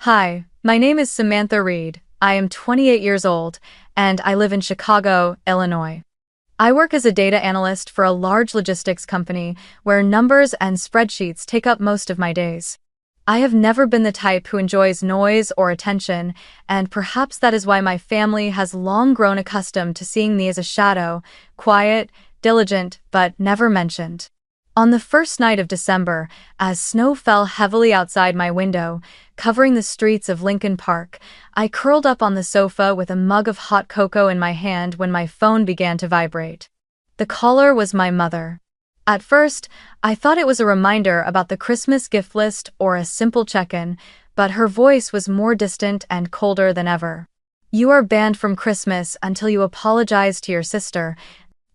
Hi, my name is Samantha Reed. I am 28 years old, and I live in Chicago, Illinois. I work as a data analyst for a large logistics company where numbers and spreadsheets take up most of my days. I have never been the type who enjoys noise or attention, and perhaps that is why my family has long grown accustomed to seeing me as a shadow, quiet, diligent, but never mentioned. On the first night of December, as snow fell heavily outside my window, covering the streets of Lincoln Park, I curled up on the sofa with a mug of hot cocoa in my hand when my phone began to vibrate. The caller was my mother. At first, I thought it was a reminder about the Christmas gift list or a simple check-in, but her voice was more distant and colder than ever. "You are banned from Christmas until you apologize to your sister,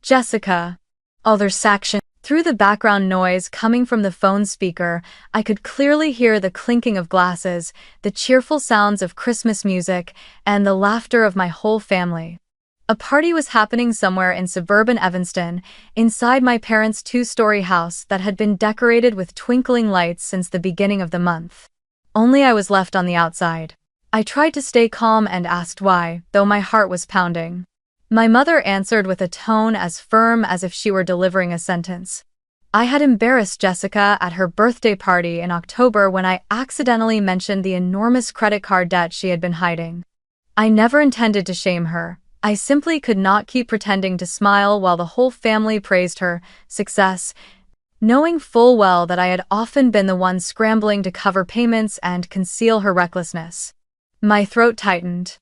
Jessica." Other section. Through the background noise coming from the phone speaker, I could clearly hear the clinking of glasses, the cheerful sounds of Christmas music, and the laughter of my whole family. A party was happening somewhere in suburban Evanston, inside my parents' two-story house that had been decorated with twinkling lights since the beginning of the month. Only I was left on the outside. I tried to stay calm and asked why, though my heart was pounding. My mother answered with a tone as firm as if she were delivering a sentence. I had embarrassed Jessica at her birthday party in October when I accidentally mentioned the enormous credit card debt she had been hiding. I never intended to shame her. I simply could not keep pretending to smile while the whole family praised her success, knowing full well that I had often been the one scrambling to cover payments and conceal her recklessness. My throat tightened.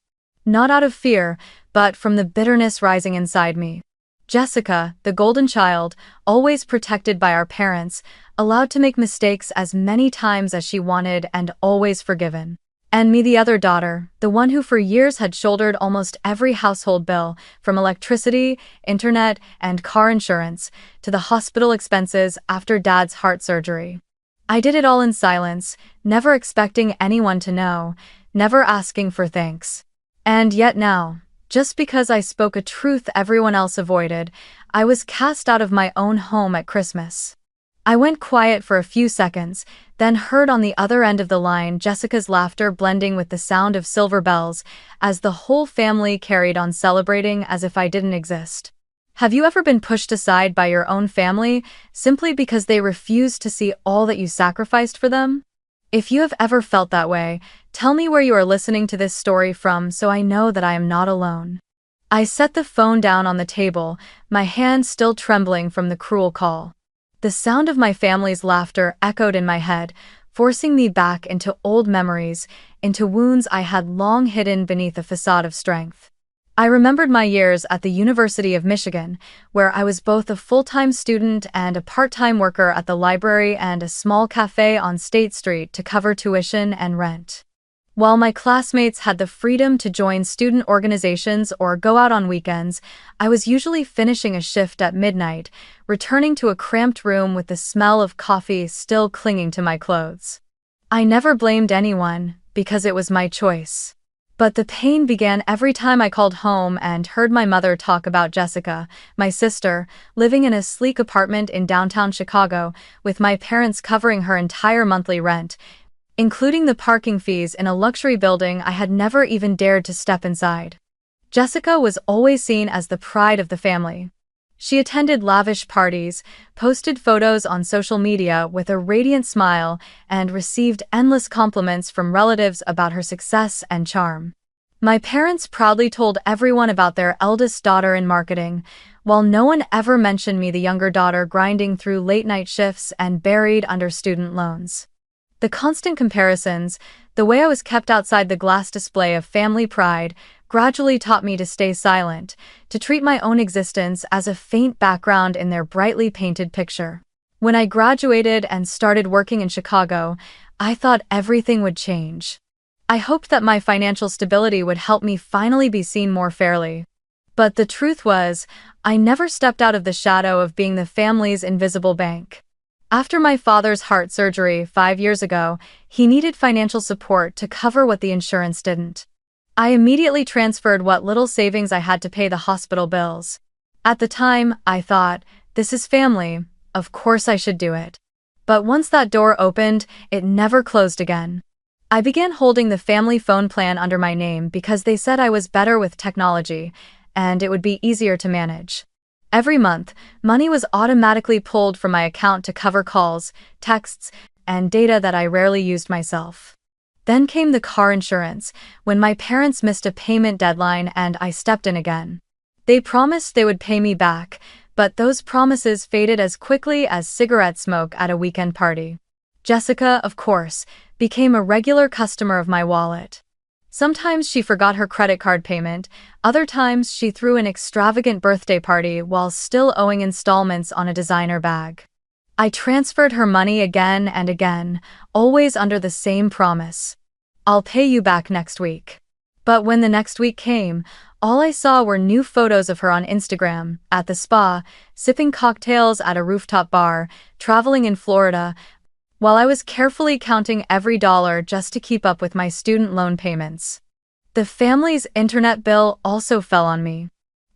Not out of fear, but from the bitterness rising inside me. Jessica, the golden child, always protected by our parents, allowed to make mistakes as many times as she wanted and always forgiven. And me, the other daughter, the one who for years had shouldered almost every household bill, from electricity, internet, and car insurance, to the hospital expenses after Dad's heart surgery. I did it all in silence, never expecting anyone to know, never asking for thanks. And yet now, just because I spoke a truth everyone else avoided, I was cast out of my own home at Christmas. I went quiet for a few seconds, then heard on the other end of the line Jessica's laughter blending with the sound of silver bells, as the whole family carried on celebrating as if I didn't exist. Have you ever been pushed aside by your own family simply because they refused to see all that you sacrificed for them? If you have ever felt that way, tell me where you are listening to this story from so I know that I am not alone. I set the phone down on the table, my hand still trembling from the cruel call. The sound of my family's laughter echoed in my head, forcing me back into old memories, into wounds I had long hidden beneath a facade of strength. I remembered my years at the University of Michigan, where I was both a full-time student and a part-time worker at the library and a small cafe on State Street to cover tuition and rent. While my classmates had the freedom to join student organizations or go out on weekends, I was usually finishing a shift at midnight, returning to a cramped room with the smell of coffee still clinging to my clothes. I never blamed anyone, because it was my choice. But the pain began every time I called home and heard my mother talk about Jessica, my sister, living in a sleek apartment in downtown Chicago, with my parents covering her entire monthly rent, including the parking fees in a luxury building I had never even dared to step inside. Jessica was always seen as the pride of the family. She attended lavish parties, posted photos on social media with a radiant smile, and received endless compliments from relatives about her success and charm. My parents proudly told everyone about their eldest daughter in marketing, while no one ever mentioned me, the younger daughter grinding through late-night shifts and buried under student loans. The constant comparisons, the way I was kept outside the glass display of family pride, gradually taught me to stay silent, to treat my own existence as a faint background in their brightly painted picture. When I graduated and started working in Chicago, I thought everything would change. I hoped that my financial stability would help me finally be seen more fairly. But the truth was, I never stepped out of the shadow of being the family's invisible bank. After my father's heart surgery 5 years ago, he needed financial support to cover what the insurance didn't. I immediately transferred what little savings I had to pay the hospital bills. At the time, I thought, this is family, of course I should do it. But once that door opened, it never closed again. I began holding the family phone plan under my name because they said I was better with technology and it would be easier to manage. Every month, money was automatically pulled from my account to cover calls, texts, and data that I rarely used myself. Then came the car insurance, when my parents missed a payment deadline and I stepped in again. They promised they would pay me back, but those promises faded as quickly as cigarette smoke at a weekend party. Jessica, of course, became a regular customer of my wallet. Sometimes she forgot her credit card payment, other times she threw an extravagant birthday party while still owing installments on a designer bag. I transferred her money again and again, always under the same promise. I'll pay you back next week. But when the next week came, all I saw were new photos of her on Instagram, at the spa, sipping cocktails at a rooftop bar, traveling in Florida, while I was carefully counting every dollar just to keep up with my student loan payments. The family's internet bill also fell on me.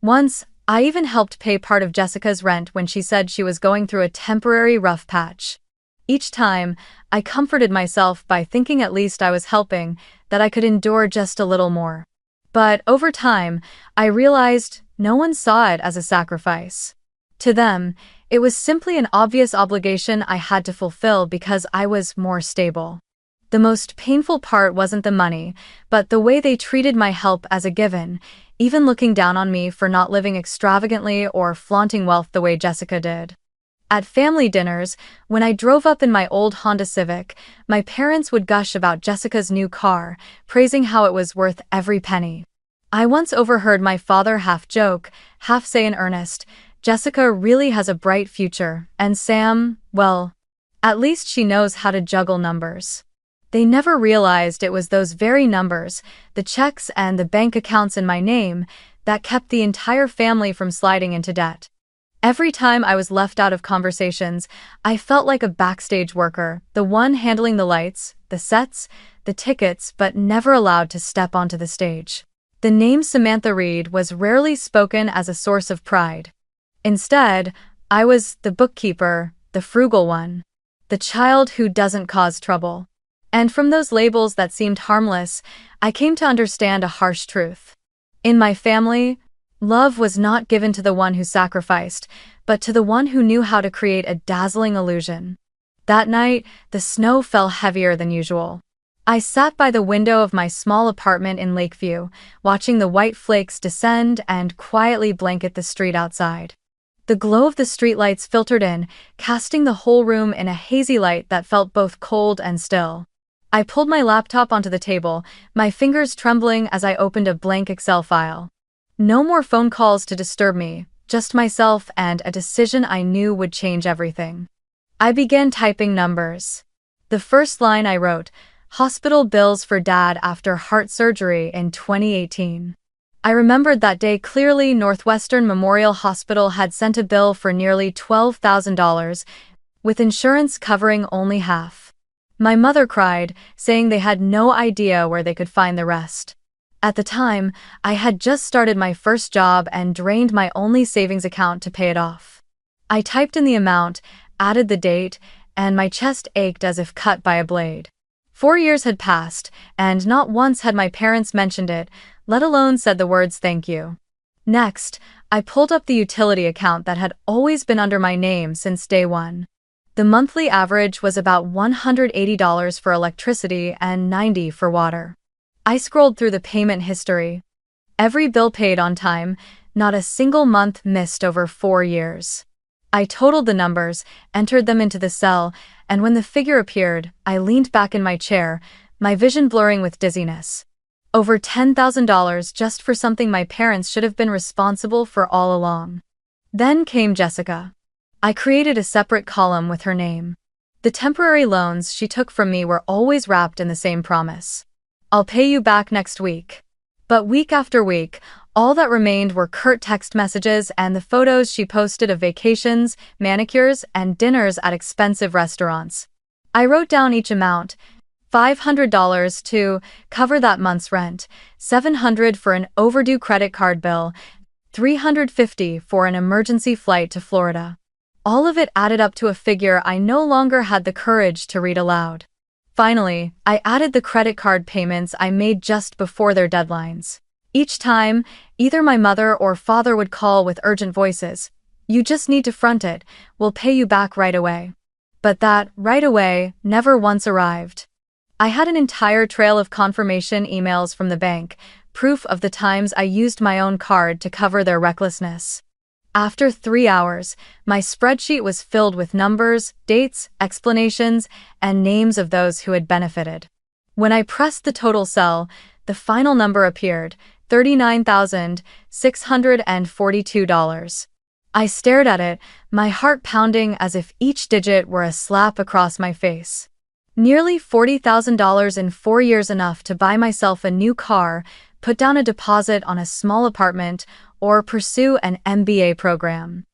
Once, I even helped pay part of Jessica's rent when she said she was going through a temporary rough patch. Each time, I comforted myself by thinking at least I was helping, that I could endure just a little more. But over time, I realized no one saw it as a sacrifice. To them, it was simply an obvious obligation I had to fulfill because I was more stable. The most painful part wasn't the money, but the way they treated my help as a given, even looking down on me for not living extravagantly or flaunting wealth the way Jessica did. At family dinners, when I drove up in my old Honda Civic, my parents would gush about Jessica's new car, praising how it was worth every penny. I once overheard my father half joke, half say in earnest, "Jessica really has a bright future, and Sam, well, at least she knows how to juggle numbers." They never realized it was those very numbers, the checks and the bank accounts in my name, that kept the entire family from sliding into debt. Every time I was left out of conversations, I felt like a backstage worker, the one handling the lights, the sets, the tickets, but never allowed to step onto the stage. The name Samantha Reed was rarely spoken as a source of pride. Instead, I was the bookkeeper, the frugal one, the child who doesn't cause trouble. And from those labels that seemed harmless, I came to understand a harsh truth. In my family, love was not given to the one who sacrificed, but to the one who knew how to create a dazzling illusion. That night, the snow fell heavier than usual. I sat by the window of my small apartment in Lakeview, watching the white flakes descend and quietly blanket the street outside. The glow of the streetlights filtered in, casting the whole room in a hazy light that felt both cold and still. I pulled my laptop onto the table, my fingers trembling as I opened a blank Excel file. No more phone calls to disturb me, just myself and a decision I knew would change everything. I began typing numbers. The first line I wrote, "Hospital bills for Dad after heart surgery in 2018. I remembered that day clearly. Northwestern Memorial Hospital had sent a bill for nearly $12,000, with insurance covering only half. My mother cried, saying they had no idea where they could find the rest. At the time, I had just started my first job and drained my only savings account to pay it off. I typed in the amount, added the date, and my chest ached as if cut by a blade. 4 years had passed, and not once had my parents mentioned it, let alone said the words thank you. Next, I pulled up the utility account that had always been under my name since day one. The monthly average was about $180 for electricity and $90 for water. I scrolled through the payment history. Every bill paid on time, not a single month missed over 4 years. I totaled the numbers, entered them into the cell, and when the figure appeared, I leaned back in my chair, my vision blurring with dizziness. Over $10,000 just for something my parents should have been responsible for all along. Then came Jessica. I created a separate column with her name. The temporary loans she took from me were always wrapped in the same promise. "I'll pay you back next week." But week after week, all that remained were curt text messages and the photos she posted of vacations, manicures, and dinners at expensive restaurants. I wrote down each amount: $500 to cover that month's rent, $700 for an overdue credit card bill, $350 for an emergency flight to Florida. All of it added up to a figure I no longer had the courage to read aloud. Finally, I added the credit card payments I made just before their deadlines. Each time, either my mother or father would call with urgent voices. "You just need to front it, we'll pay you back right away." But that right away never once arrived. I had an entire trail of confirmation emails from the bank, proof of the times I used my own card to cover their recklessness. After 3 hours, my spreadsheet was filled with numbers, dates, explanations, and names of those who had benefited. When I pressed the total cell, the final number appeared, $39,642. I stared at it, my heart pounding as if each digit were a slap across my face. Nearly $40,000 in 4 years, enough to buy myself a new car, put down a deposit on a small apartment, or pursue an MBA program.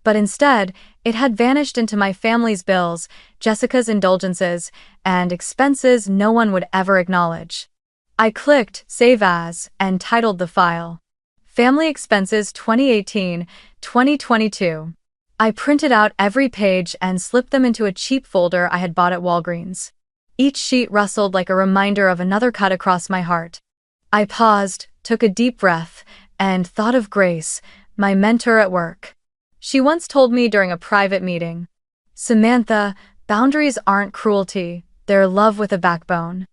But instead, it had vanished into my family's bills, Jessica's indulgences, and expenses no one would ever acknowledge. I clicked Save As and titled the file Family Expenses 2018-2022. I printed out every page and slipped them into a cheap folder I had bought at Walgreens. Each sheet rustled like a reminder of another cut across my heart. I paused, took a deep breath, and thought of Grace, my mentor at work. She once told me during a private meeting, "Samantha, boundaries aren't cruelty, they're love with a backbone.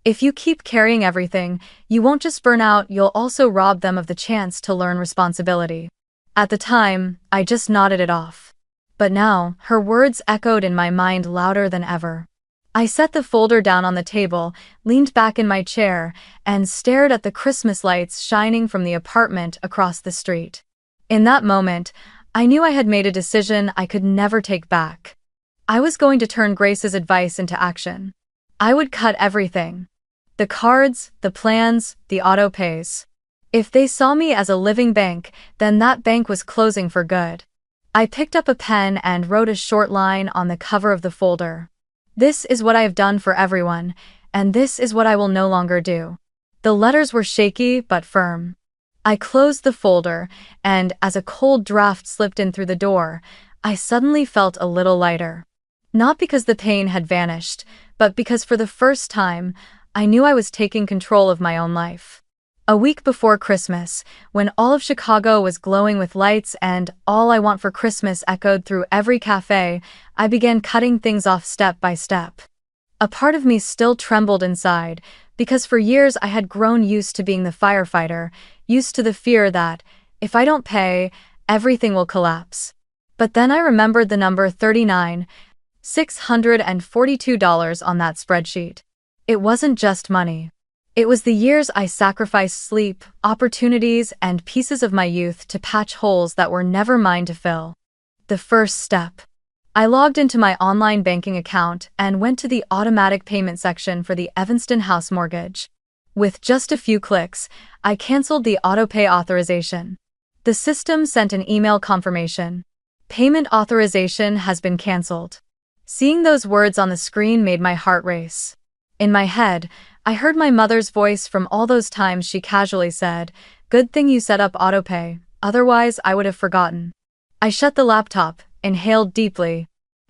If you keep carrying everything, you won't just burn out, you'll also rob them of the chance to learn responsibility." At the time, I just nodded it off. But now, her words echoed in my mind louder than ever. I set the folder down on the table, leaned back in my chair, and stared at the Christmas lights shining from the apartment across the street. In that moment, I knew I had made a decision I could never take back. I was going to turn Grace's advice into action. I would cut everything. The cards, the plans, the auto pays. If they saw me as a living bank, then that bank was closing for good. I picked up a pen and wrote a short line on the cover of the folder. "This is what I have done for everyone, and this is what I will no longer do." The letters were shaky but firm. I closed the folder, and as a cold draft slipped in through the door, I suddenly felt a little lighter. Not because the pain had vanished, but because for the first time, I knew I was taking control of my own life. A week before Christmas, when all of Chicago was glowing with lights and "All I Want for Christmas" echoed through every cafe, I began cutting things off step by step. A part of me still trembled inside, because for years I had grown used to being the firefighter, used to the fear that, if I don't pay, everything will collapse. But then I remembered the number $39,642 on that spreadsheet. It wasn't just money. It was the years I sacrificed sleep, opportunities, and pieces of my youth to patch holes that were never mine to fill. The first step. I logged into my online banking account and went to the automatic payment section for the Evanston house mortgage. With just a few clicks, I canceled the autopay authorization. The system sent an email confirmation. "Payment authorization has been canceled." Seeing those words on the screen made my heart race. In my head, I heard my mother's voice from all those times she casually said, "Good thing you set up autopay, otherwise I would have forgotten." I shut the laptop, inhaled deeply,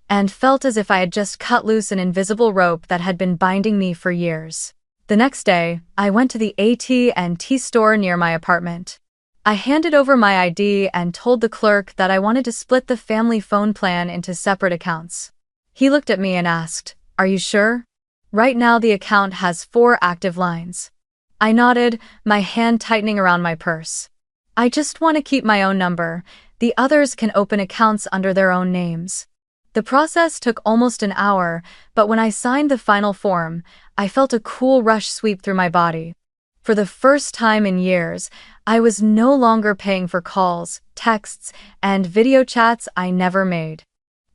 and felt as if I had just cut loose an invisible rope that had been binding me for years. The next day, I went to the AT&T store near my apartment. I handed over my ID and told the clerk that I wanted to split the family phone plan into separate accounts. He looked at me and asked, "Are you sure? Right now the account has 4 active lines." I nodded, my hand tightening around my purse. "I just want to keep my own number. The others can open accounts under their own names." The process took almost an hour, but when I signed the final form, I felt a cool rush sweep through my body. For the first time in years, I was no longer paying for calls, texts, and video chats I never made.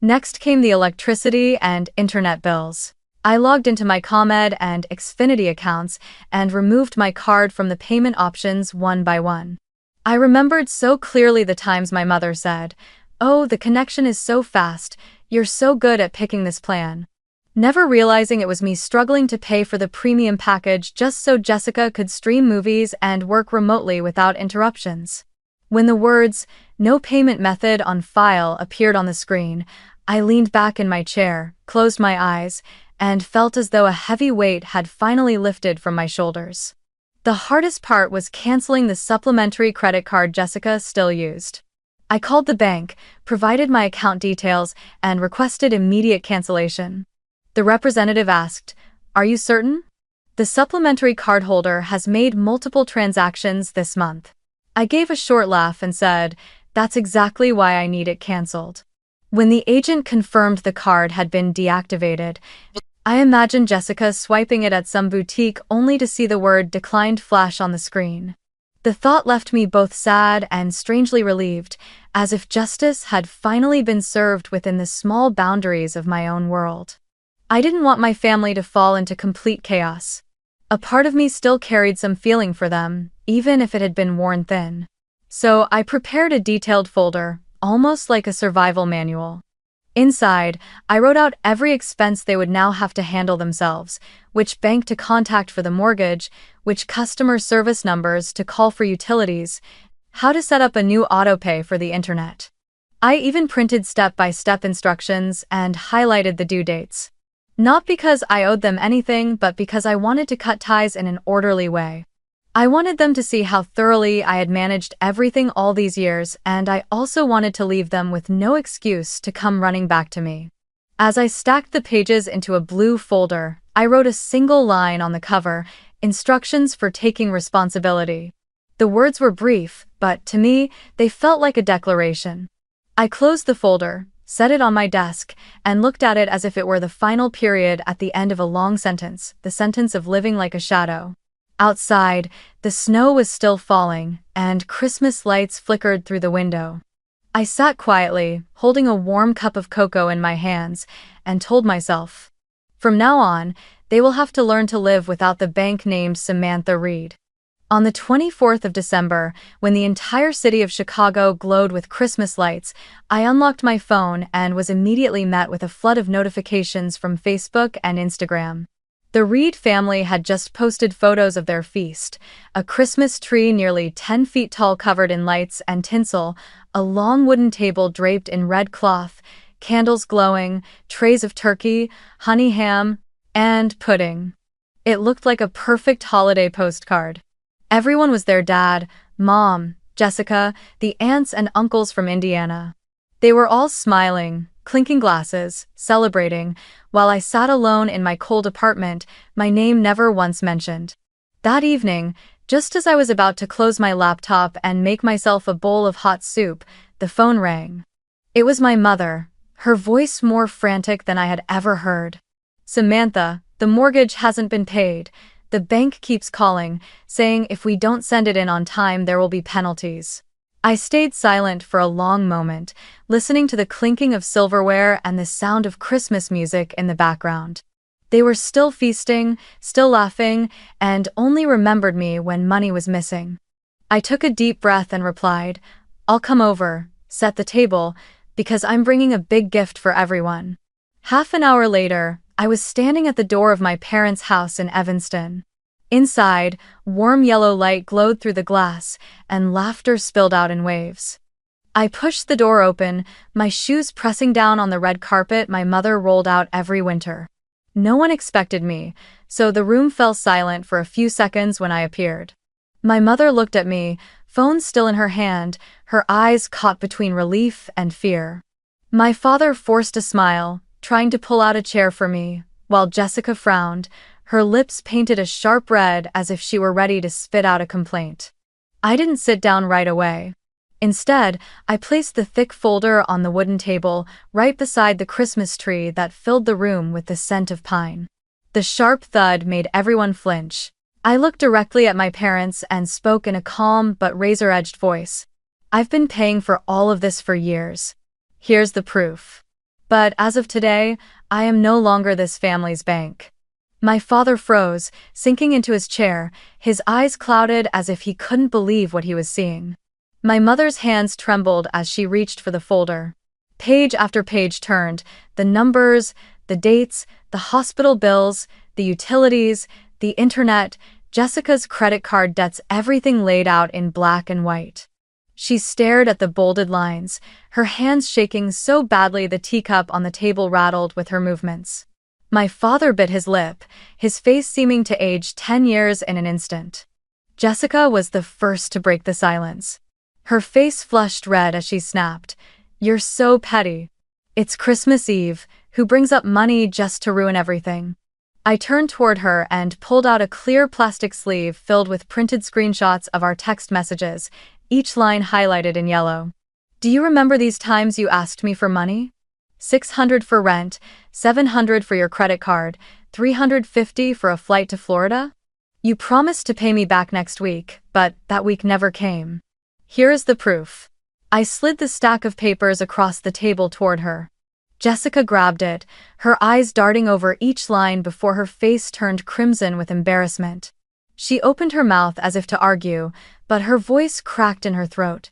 Next came the electricity and internet bills. I logged into my ComEd and Xfinity accounts and removed my card from the payment options one by one. I remembered so clearly the times my mother said, "Oh, the connection is so fast, you're so good at picking this plan." Never realizing it was me struggling to pay for the premium package just so Jessica could stream movies and work remotely without interruptions. When the words, "No payment method on file" appeared on the screen, I leaned back in my chair, closed my eyes, and felt as though a heavy weight had finally lifted from my shoulders. The hardest part was canceling the supplementary credit card Jessica still used. I called the bank, provided my account details, and requested immediate cancellation. The representative asked, "Are you certain? The supplementary cardholder has made multiple transactions this month." I gave a short laugh and said, "That's exactly why I need it canceled." When the agent confirmed the card had been deactivated, I imagined Jessica swiping it at some boutique only to see the word "declined" flash on the screen. The thought left me both sad and strangely relieved, as if justice had finally been served within the small boundaries of my own world. I didn't want my family to fall into complete chaos. A part of me still carried some feeling for them, even if it had been worn thin. So I prepared a detailed folder, almost like a survival manual. Inside, I wrote out every expense they would now have to handle themselves, which bank to contact for the mortgage, which customer service numbers to call for utilities, how to set up a new autopay for the internet. I even printed step-by-step instructions and highlighted the due dates. Not because I owed them anything, but because I wanted to cut ties in an orderly way. I wanted them to see how thoroughly I had managed everything all these years, and I also wanted to leave them with no excuse to come running back to me. As I stacked the pages into a blue folder, I wrote a single line on the cover, "Instructions for taking responsibility." The words were brief, but to me, they felt like a declaration. I closed the folder, set it on my desk, and looked at it as if it were the final period at the end of a long sentence, the sentence of living like a shadow. Outside, the snow was still falling, and Christmas lights flickered through the window. I sat quietly, holding a warm cup of cocoa in my hands, and told myself, from now on, they will have to learn to live without the bank named Samantha Reed. On the 24th of December, when the entire city of Chicago glowed with Christmas lights, I unlocked my phone and was immediately met with a flood of notifications from Facebook and Instagram. The Reed family had just posted photos of their feast: a Christmas tree nearly 10 feet tall covered in lights and tinsel, a long wooden table draped in red cloth, candles glowing, trays of turkey, honey ham, and pudding. It looked like a perfect holiday postcard. Everyone was there: Dad, Mom, Jessica, the aunts and uncles from Indiana. They were all smiling, clinking glasses, celebrating, while I sat alone in my cold apartment, my name never once mentioned. That evening, just as I was about to close my laptop and make myself a bowl of hot soup, the phone rang. It was my mother, her voice more frantic than I had ever heard. "Samantha, the mortgage hasn't been paid. The bank keeps calling, saying if we don't send it in on time there will be penalties." I stayed silent for a long moment, listening to the clinking of silverware and the sound of Christmas music in the background. They were still feasting, still laughing, and only remembered me when money was missing. I took a deep breath and replied, "I'll come over, set the table, because I'm bringing a big gift for everyone." Half an hour later, I was standing at the door of my parents' house in Evanston. Inside, warm yellow light glowed through the glass, and laughter spilled out in waves. I pushed the door open, my shoes pressing down on the red carpet my mother rolled out every winter. No one expected me, so the room fell silent for a few seconds when I appeared. My mother looked at me, phone still in her hand, her eyes caught between relief and fear. My father forced a smile, trying to pull out a chair for me, while Jessica frowned, her lips painted a sharp red as if she were ready to spit out a complaint. I didn't sit down right away. Instead, I placed the thick folder on the wooden table, right beside the Christmas tree that filled the room with the scent of pine. The sharp thud made everyone flinch. I looked directly at my parents and spoke in a calm but razor-edged voice. "I've been paying for all of this for years. Here's the proof. But as of today, I am no longer this family's bank." My father froze, sinking into his chair, his eyes clouded as if he couldn't believe what he was seeing. My mother's hands trembled as she reached for the folder. Page after page turned, the numbers, the dates, the hospital bills, the utilities, the internet, Jessica's credit card debts, everything laid out in black and white. She stared at the bolded lines, her hands shaking so badly the teacup on the table rattled with her movements. My father bit his lip, his face seeming to age 10 years in an instant. Jessica was the first to break the silence. Her face flushed red as she snapped, "You're so petty. It's Christmas Eve. Who brings up money just to ruin everything?" I turned toward her and pulled out a clear plastic sleeve filled with printed screenshots of our text messages, each line highlighted in yellow. "Do you remember these times you asked me for money? 600 for rent, 700 for your credit card, 350 for a flight to Florida? You promised to pay me back next week, but that week never came. Here is the proof." I slid the stack of papers across the table toward her. Jessica grabbed it, her eyes darting over each line before her face turned crimson with embarrassment. She opened her mouth as if to argue, but her voice cracked in her throat.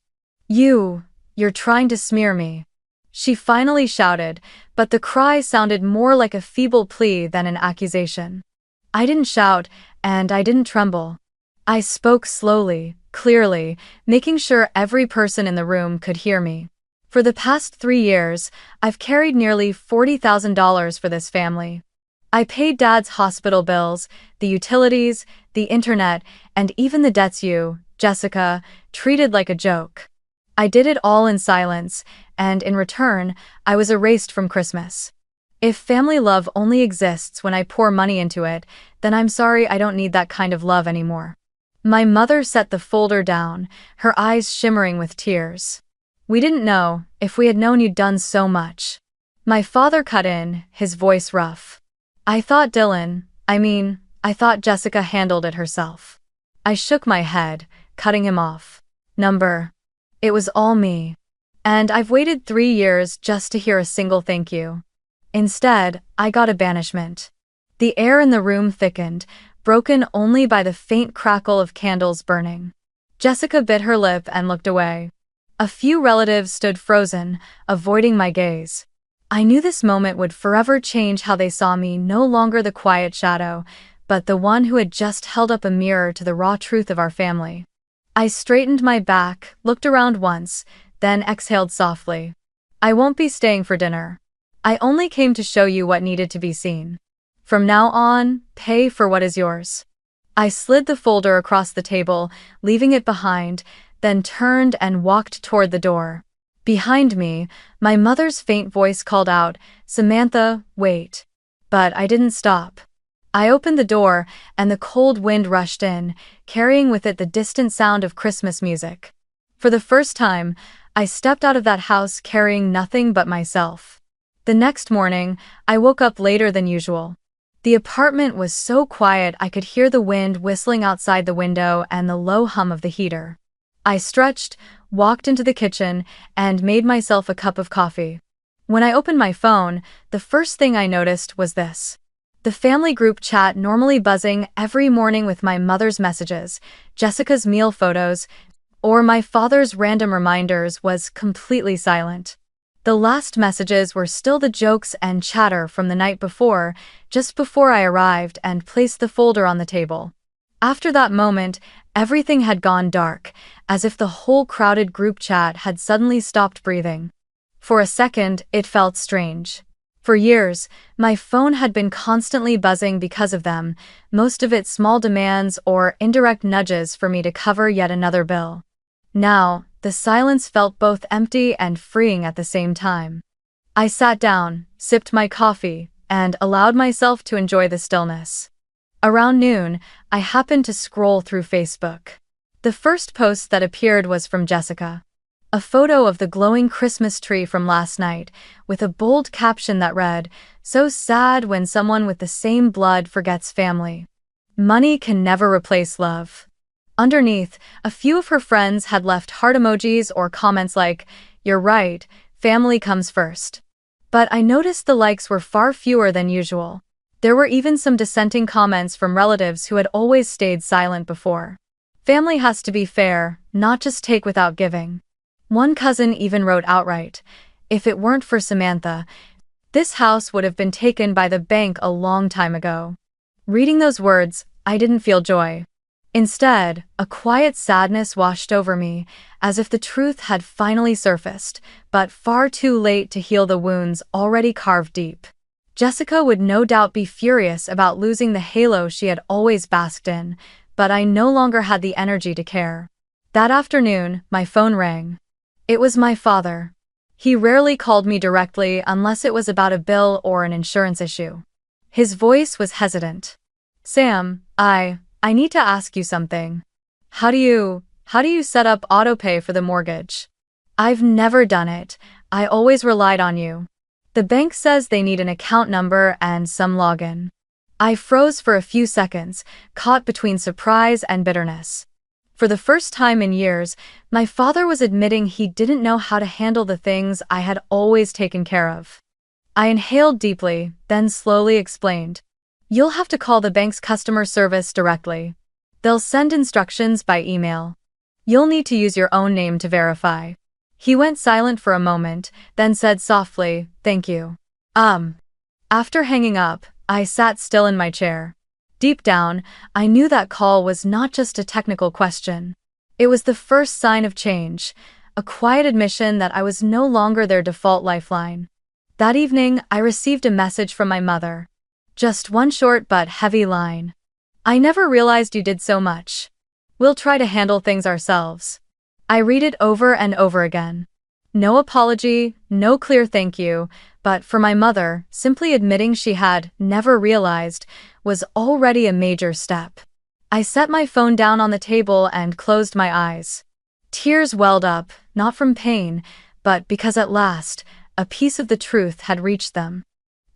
You're trying to smear me," she finally shouted, but the cry sounded more like a feeble plea than an accusation. I didn't shout, and I didn't tremble. I spoke slowly, clearly, making sure every person in the room could hear me. For the past 3 years, I've carried nearly $40,000 for this family. I paid Dad's hospital bills, the utilities, the internet, and even the debts you, Jessica, treated like a joke. I did it all in silence, and in return, I was erased from Christmas. If family love only exists when I pour money into it, then I'm sorry, I don't need that kind of love anymore. My mother set the folder down, her eyes shimmering with tears. "We didn't know. If we had known you'd done so much." My father cut in, his voice rough. I thought Jessica handled it herself." I shook my head, cutting him off. It was all me. And I've waited 3 years just to hear a single thank you. Instead, I got a banishment. The air in the room thickened, broken only by the faint crackle of candles burning. Jessica bit her lip and looked away. A few relatives stood frozen, avoiding my gaze. I knew this moment would forever change how they saw me, no longer the quiet shadow, but the one who had just held up a mirror to the raw truth of our family. I straightened my back, looked around once, then exhaled softly. "I won't be staying for dinner. I only came to show you what needed to be seen. From now on, pay for what is yours." I slid the folder across the table, leaving it behind, then turned and walked toward the door. Behind me, my mother's faint voice called out, "Samantha, wait." But I didn't stop. I opened the door, and the cold wind rushed in, carrying with it the distant sound of Christmas music. For the first time, I stepped out of that house carrying nothing but myself. The next morning, I woke up later than usual. The apartment was so quiet I could hear the wind whistling outside the window and the low hum of the heater. I stretched, walked into the kitchen, and made myself a cup of coffee. When I opened my phone, the first thing I noticed was this. The family group chat, normally buzzing every morning with my mother's messages, Jessica's meal photos, or my father's random reminders, was completely silent. The last messages were still the jokes and chatter from the night before, just before I arrived and placed the folder on the table. After that moment, everything had gone dark, as if the whole crowded group chat had suddenly stopped breathing. For a second, it felt strange. For years, my phone had been constantly buzzing because of them, most of it small demands or indirect nudges for me to cover yet another bill. Now, the silence felt both empty and freeing at the same time. I sat down, sipped my coffee, and allowed myself to enjoy the stillness. Around noon, I happened to scroll through Facebook. The first post that appeared was from Jessica. A photo of the glowing Christmas tree from last night, with a bold caption that read, "So sad when someone with the same blood forgets family. Money can never replace love." Underneath, a few of her friends had left heart emojis or comments like, "You're right, family comes first." But I noticed the likes were far fewer than usual. There were even some dissenting comments from relatives who had always stayed silent before. Family has to be fair, not just take without giving. One cousin even wrote outright, "If it weren't for Samantha, this house would have been taken by the bank a long time ago." Reading those words, I didn't feel joy. Instead, a quiet sadness washed over me, as if the truth had finally surfaced, but far too late to heal the wounds already carved deep. Jessica would no doubt be furious about losing the halo she had always basked in, but I no longer had the energy to care. That afternoon, my phone rang. It was my father. He rarely called me directly unless it was about a bill or an insurance issue. His voice was hesitant. "Sam, I need to ask you something. How do you set up autopay for the mortgage? I've never done it. I always relied on you. The bank says they need an account number and some login." I froze for a few seconds, caught between surprise and bitterness. For the first time in years, my father was admitting he didn't know how to handle the things I had always taken care of. I inhaled deeply, then slowly explained. "You'll have to call the bank's customer service directly. They'll send instructions by email. You'll need to use your own name to verify." He went silent for a moment, then said softly, "Thank you." After hanging up, I sat still in my chair. Deep down, I knew that call was not just a technical question. It was the first sign of change, a quiet admission that I was no longer their default lifeline. That evening, I received a message from my mother. Just one short but heavy line. "I never realized you did so much. We'll try to handle things ourselves." I read it over and over again. No apology, no clear thank you, but for my mother, simply admitting she had never realized was already a major step. I set my phone down on the table and closed my eyes. Tears welled up, not from pain, but because at last, a piece of the truth had reached them.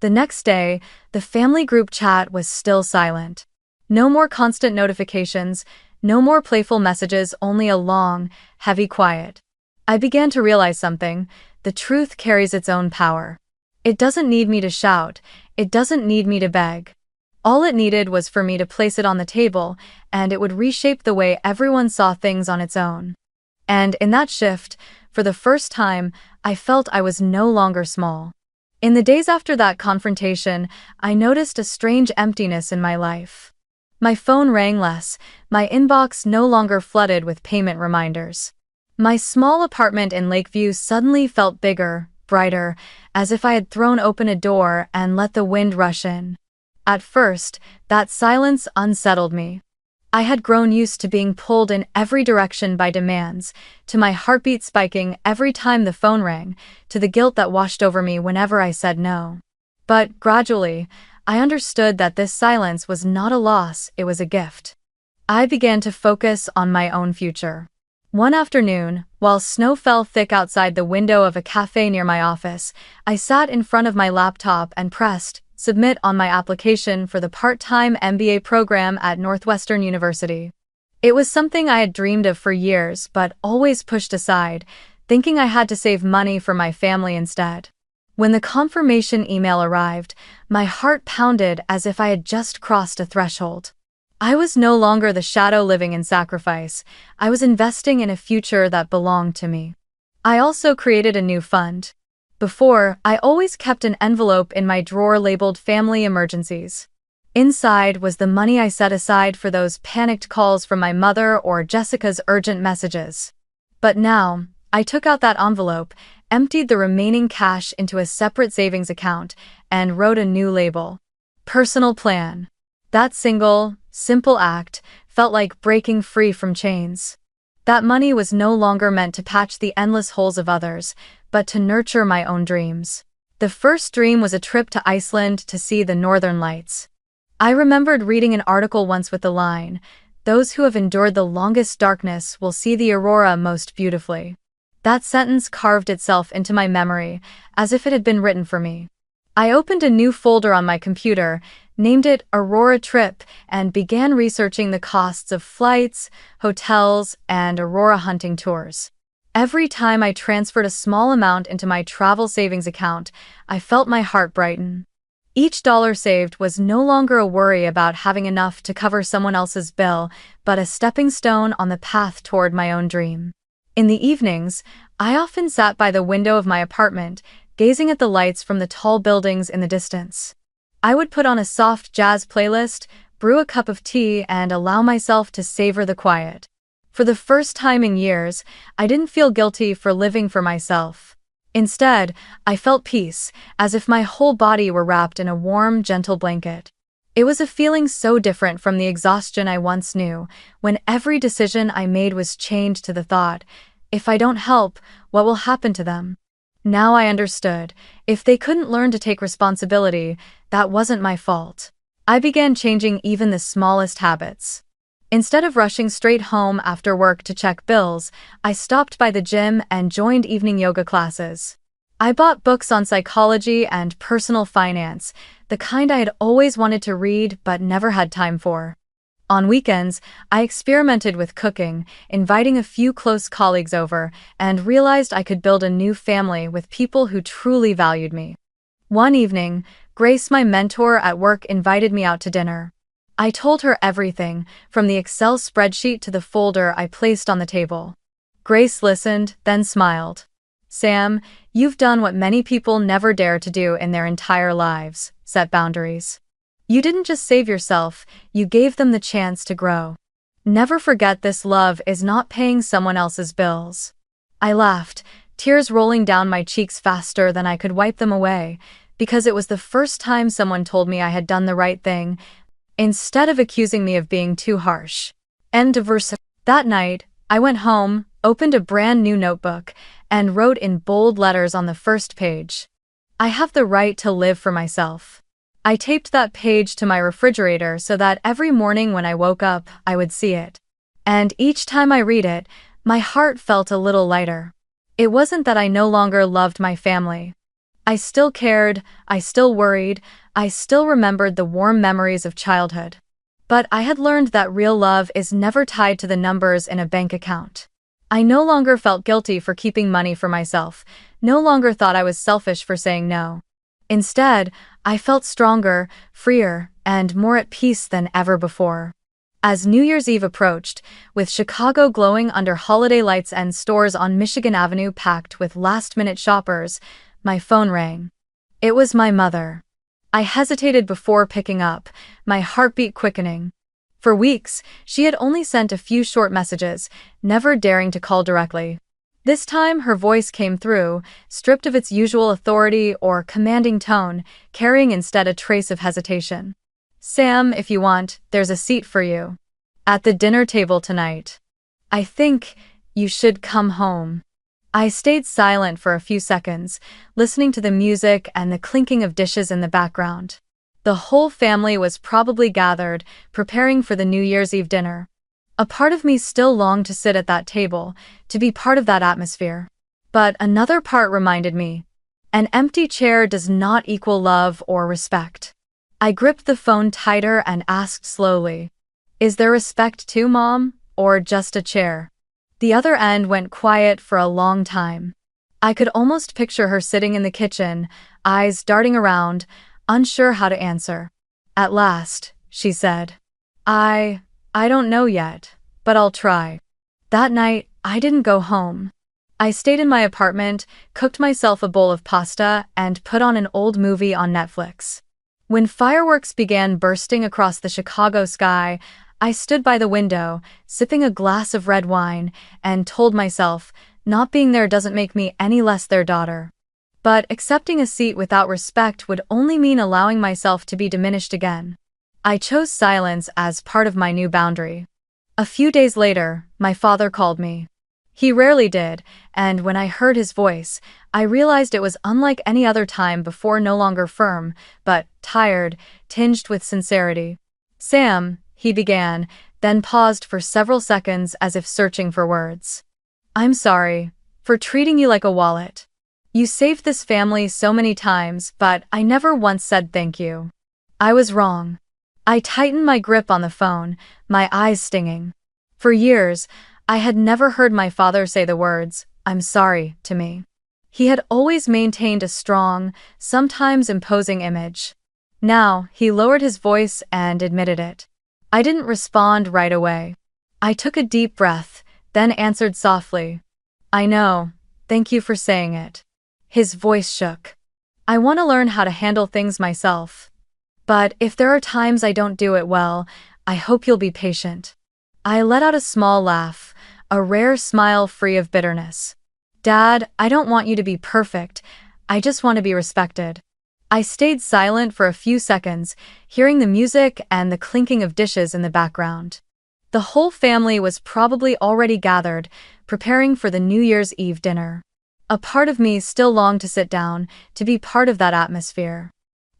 The next day, the family group chat was still silent. No more constant notifications, no more playful messages, only a long, heavy quiet. I began to realize something. The truth carries its own power. It doesn't need me to shout. It doesn't need me to beg. All it needed was for me to place it on the table, and it would reshape the way everyone saw things on its own. And in that shift, for the first time, I felt I was no longer small. In the days after that confrontation, I noticed a strange emptiness in my life. My phone rang less, my inbox no longer flooded with payment reminders. My small apartment in Lakeview suddenly felt bigger, brighter, as if I had thrown open a door and let the wind rush in. At first, that silence unsettled me. I had grown used to being pulled in every direction by demands, to my heartbeat spiking every time the phone rang, to the guilt that washed over me whenever I said no. But gradually, I understood that this silence was not a loss, it was a gift. I began to focus on my own future. One afternoon, while snow fell thick outside the window of a cafe near my office, I sat in front of my laptop and pressed submit on my application for the part-time MBA program at Northwestern University. It was something I had dreamed of for years but always pushed aside, thinking I had to save money for my family instead. When the confirmation email arrived, my heart pounded as if I had just crossed a threshold. I was no longer the shadow living in sacrifice. I was investing in a future that belonged to me. I also created a new fund. Before, I always kept an envelope in my drawer labeled Family Emergencies. Inside was the money I set aside for those panicked calls from my mother or Jessica's urgent messages. But now, I took out that envelope, emptied the remaining cash into a separate savings account, and wrote a new label. Personal Plan. That single, simple act felt like breaking free from chains. That money was no longer meant to patch the endless holes of others, but to nurture my own dreams. The first dream was a trip to Iceland to see the Northern Lights. I remembered reading an article once with the line, "Those who have endured the longest darkness will see the aurora most beautifully." That sentence carved itself into my memory, as if it had been written for me. I opened a new folder on my computer, named it Aurora Trip, and began researching the costs of flights, hotels, and aurora hunting tours. Every time I transferred a small amount into my travel savings account, I felt my heart brighten. Each dollar saved was no longer a worry about having enough to cover someone else's bill, but a stepping stone on the path toward my own dream. In the evenings, I often sat by the window of my apartment, gazing at the lights from the tall buildings in the distance. I would put on a soft jazz playlist, brew a cup of tea, and allow myself to savor the quiet. For the first time in years, I didn't feel guilty for living for myself. Instead, I felt peace, as if my whole body were wrapped in a warm, gentle blanket. It was a feeling so different from the exhaustion I once knew, when every decision I made was chained to the thought, if I don't help, what will happen to them? Now I understood. If they couldn't learn to take responsibility, that wasn't my fault. I began changing even the smallest habits. Instead of rushing straight home after work to check bills, I stopped by the gym and joined evening yoga classes. I bought books on psychology and personal finance, the kind I had always wanted to read but never had time for. On weekends, I experimented with cooking, inviting a few close colleagues over, and realized I could build a new family with people who truly valued me. One evening, Grace, my mentor at work, invited me out to dinner. I told her everything, from the Excel spreadsheet to the folder I placed on the table. Grace listened, then smiled. "Sam, you've done what many people never dare to do in their entire lives: set boundaries. You didn't just save yourself, you gave them the chance to grow. Never forget this: love is not paying someone else's bills." I laughed, tears rolling down my cheeks faster than I could wipe them away, because it was the first time someone told me I had done the right thing, instead of accusing me of being too harsh. End of verse. That night, I went home, opened a brand new notebook, and wrote in bold letters on the first page, "I have the right to live for myself." I taped that page to my refrigerator so that every morning when I woke up, I would see it. And each time I read it, my heart felt a little lighter. It wasn't that I no longer loved my family. I still cared, I still worried, I still remembered the warm memories of childhood. But I had learned that real love is never tied to the numbers in a bank account. I no longer felt guilty for keeping money for myself, no longer thought I was selfish for saying no. Instead, I felt stronger, freer, and more at peace than ever before. As New Year's Eve approached, with Chicago glowing under holiday lights and stores on Michigan Avenue packed with last-minute shoppers, my phone rang. It was my mother. I hesitated before picking up, my heartbeat quickening. For weeks, she had only sent a few short messages, never daring to call directly. This time her voice came through, stripped of its usual authority or commanding tone, carrying instead a trace of hesitation. "Sam, if you want, there's a seat for you at the dinner table tonight. I think you should come home." I stayed silent for a few seconds, listening to the music and the clinking of dishes in the background. The whole family was probably gathered, preparing for the New Year's Eve dinner. A part of me still longed to sit at that table, to be part of that atmosphere. But another part reminded me, an empty chair does not equal love or respect. I gripped the phone tighter and asked slowly, "Is there respect too, Mom, or just a chair?" The other end went quiet for a long time. I could almost picture her sitting in the kitchen, eyes darting around, unsure how to answer. At last, she said, I don't know yet, but I'll try." That night, I didn't go home. I stayed in my apartment, cooked myself a bowl of pasta, and put on an old movie on Netflix. When fireworks began bursting across the Chicago sky, I stood by the window, sipping a glass of red wine, and told myself, not being there doesn't make me any less their daughter. But accepting a seat without respect would only mean allowing myself to be diminished again. I chose silence as part of my new boundary. A few days later, my father called me. He rarely did, and when I heard his voice, I realized it was unlike any other time before, no longer firm, but tired, tinged with sincerity. "Sam," he began, then paused for several seconds as if searching for words. "I'm sorry for treating you like a wallet. You saved this family so many times, but I never once said thank you. I was wrong." I tightened my grip on the phone, my eyes stinging. For years, I had never heard my father say the words, "I'm sorry," to me. He had always maintained a strong, sometimes imposing image. Now, he lowered his voice and admitted it. I didn't respond right away. I took a deep breath, then answered softly, "I know, thank you for saying it." His voice shook. "I want to learn how to handle things myself. But if there are times I don't do it well, I hope you'll be patient." I let out a small laugh, a rare smile free of bitterness. Dad, I don't want you to be perfect. I just want to be respected. I stayed silent for a few seconds, hearing the music and the clinking of dishes in the background. The whole family was probably already gathered, preparing for the New Year's Eve dinner. A part of me still longed to sit down, to be part of that atmosphere.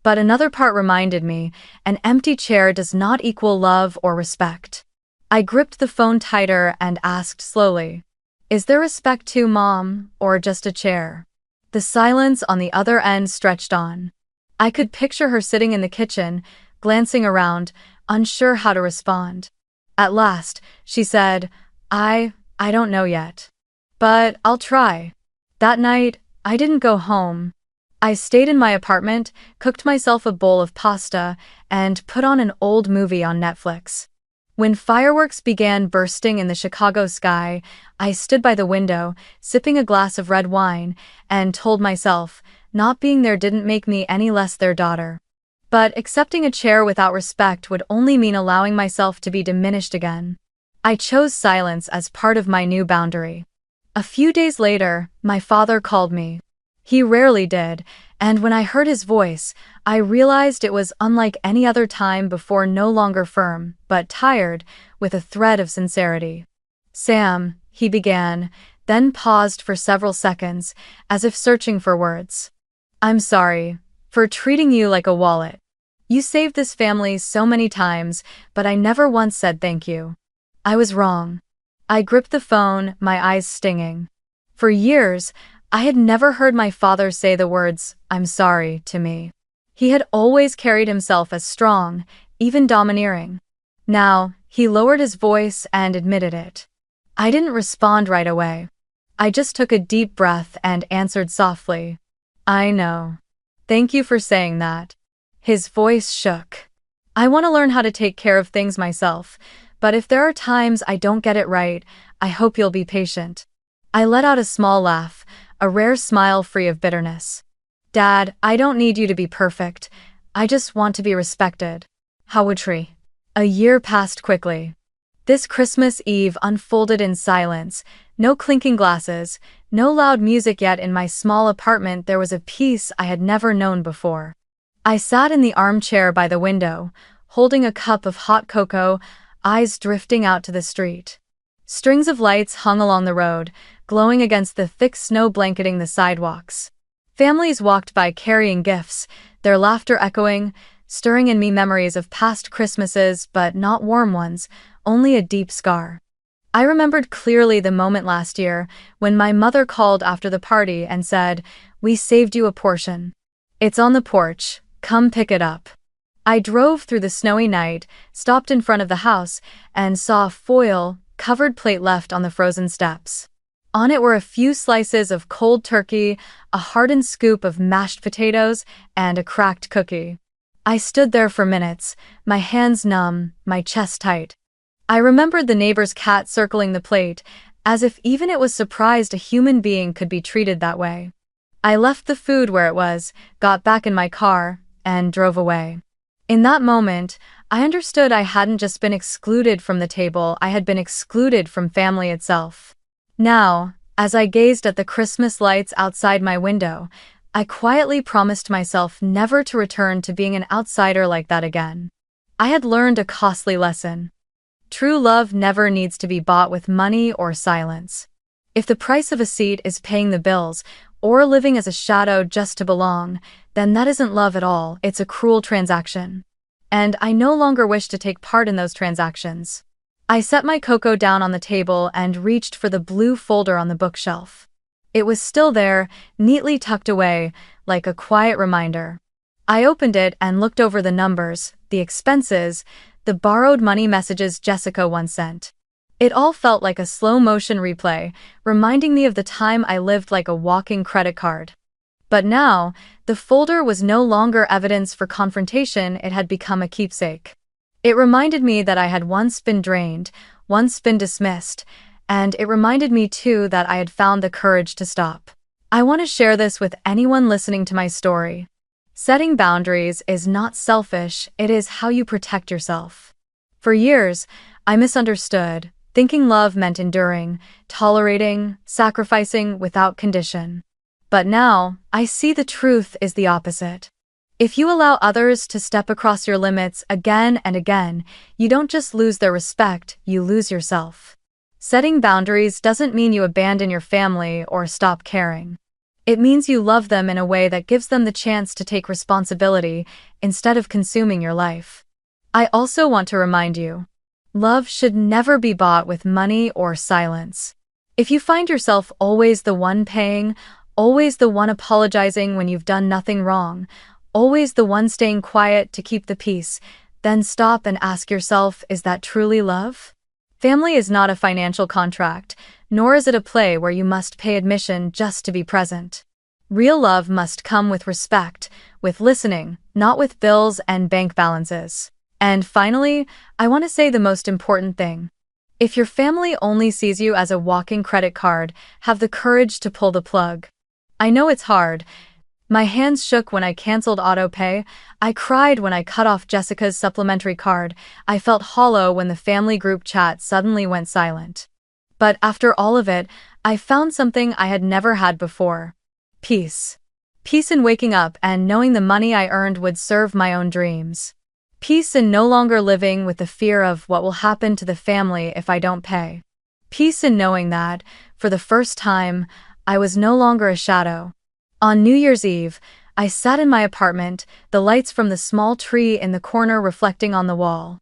But another part reminded me, an empty chair does not equal love or respect. I gripped the phone tighter and asked slowly, "Is there respect too, Mom, or just a chair?" The silence on the other end stretched on. I could picture her sitting in the kitchen, glancing around, unsure how to respond. At last, she said, I don't know yet. But I'll try. That night, I didn't go home. I stayed in my apartment, cooked myself a bowl of pasta, and put on an old movie on Netflix. When fireworks began bursting in the Chicago sky, I stood by the window, sipping a glass of red wine, and told myself, not being there didn't make me any less their daughter. But accepting a chair without respect would only mean allowing myself to be diminished again. I chose silence as part of my new boundary. A few days later, my father called me. He rarely did, and when I heard his voice, I realized it was unlike any other time before, no longer firm, but tired, with a thread of sincerity. "Sam," he began, then paused for several seconds, as if searching for words. "I'm sorry for treating you like a wallet. You saved this family so many times, but I never once said thank you. I was wrong." I gripped the phone, my eyes stinging. For years, I had never heard my father say the words, "I'm sorry," to me. He had always carried himself as strong, even domineering. Now, he lowered his voice and admitted it. I didn't respond right away. I just took a deep breath and answered softly, "I know. Thank you for saying that." His voice shook. "I want to learn how to take care of things myself, but if there are times I don't get it right, I hope you'll be patient." I let out a small laugh, a rare smile free of bitterness. "Dad, I don't need you to be perfect. I just want to be respected." Howitry. A year passed quickly. This Christmas Eve unfolded in silence, no clinking glasses, no loud music, yet in my small apartment there was a peace I had never known before. I sat in the armchair by the window, holding a cup of hot cocoa, eyes drifting out to the street. Strings of lights hung along the road, glowing against the thick snow blanketing the sidewalks. Families walked by carrying gifts, their laughter echoing, stirring in me memories of past Christmases, but not warm ones, only a deep scar. I remembered clearly the moment last year when my mother called after the party and said, "We saved you a portion. It's on the porch, come pick it up." I drove through the snowy night, stopped in front of the house, and saw a foil-covered plate left on the frozen steps. On it were a few slices of cold turkey, a hardened scoop of mashed potatoes, and a cracked cookie. I stood there for minutes, my hands numb, my chest tight. I remembered the neighbor's cat circling the plate, as if even it was surprised a human being could be treated that way. I left the food where it was, got back in my car, and drove away. In that moment, I understood I hadn't just been excluded from the table, I had been excluded from family itself. Now, as I gazed at the Christmas lights outside my window, I quietly promised myself never to return to being an outsider like that again. I had learned a costly lesson. True love never needs to be bought with money or silence. If the price of a seat is paying the bills, or living as a shadow just to belong, then that isn't love at all, it's a cruel transaction. And I no longer wish to take part in those transactions. I set my cocoa down on the table and reached for the blue folder on the bookshelf. It was still there, neatly tucked away, like a quiet reminder. I opened it and looked over the numbers, the expenses, the borrowed money messages Jessica once sent. It all felt like a slow-motion replay, reminding me of the time I lived like a walking credit card. But now, the folder was no longer evidence for confrontation, it had become a keepsake. It reminded me that I had once been drained, once been dismissed, and it reminded me too that I had found the courage to stop. I want to share this with anyone listening to my story. Setting boundaries is not selfish, it is how you protect yourself. For years, I misunderstood. thinking love meant enduring, tolerating, sacrificing without condition. But now, I see the truth is the opposite. If you allow others to step across your limits again and again, you don't just lose their respect, you lose yourself. Setting boundaries doesn't mean you abandon your family or stop caring. It means you love them in a way that gives them the chance to take responsibility instead of consuming your life. I also want to remind you, love should never be bought with money or silence. If you find yourself always the one paying, always the one apologizing when you've done nothing wrong, always the one staying quiet to keep the peace, then stop and ask yourself, is that truly love? Family is not a financial contract, nor is it a play where you must pay admission just to be present. Real love must come with respect, with listening, not with bills and bank balances. And finally, I want to say the most important thing. If your family only sees you as a walking credit card, have the courage to pull the plug. I know it's hard. My hands shook when I canceled autopay. I cried when I cut off Jessica's supplementary card. I felt hollow when the family group chat suddenly went silent. But after all of it, I found something I had never had before. Peace. Peace in waking up and knowing the money I earned would serve my own dreams. Peace in no longer living with the fear of what will happen to the family if I don't pay. Peace in knowing that, for the first time, I was no longer a shadow. On New Year's Eve, I sat in my apartment, the lights from the small tree in the corner reflecting on the wall.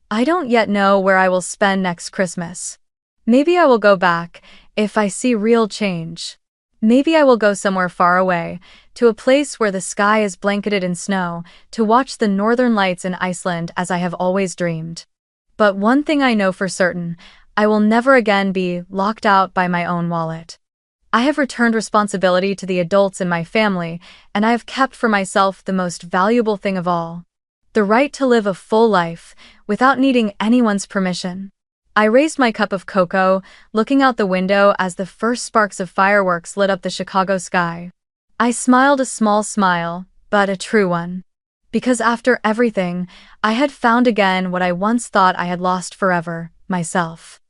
I don't yet know where I will spend next Christmas. Maybe I will go back, if I see real change. Maybe I will go somewhere far away, to a place where the sky is blanketed in snow, to watch the northern lights in Iceland as I have always dreamed. But one thing I know for certain, I will never again be locked out by my own wallet. I have returned responsibility to the adults in my family, and I have kept for myself the most valuable thing of all. The right to live a full life, without needing anyone's permission. I raised my cup of cocoa, looking out the window as the first sparks of fireworks lit up the Chicago sky. I smiled a small smile, but a true one. Because after everything, I had found again what I once thought I had lost forever, myself.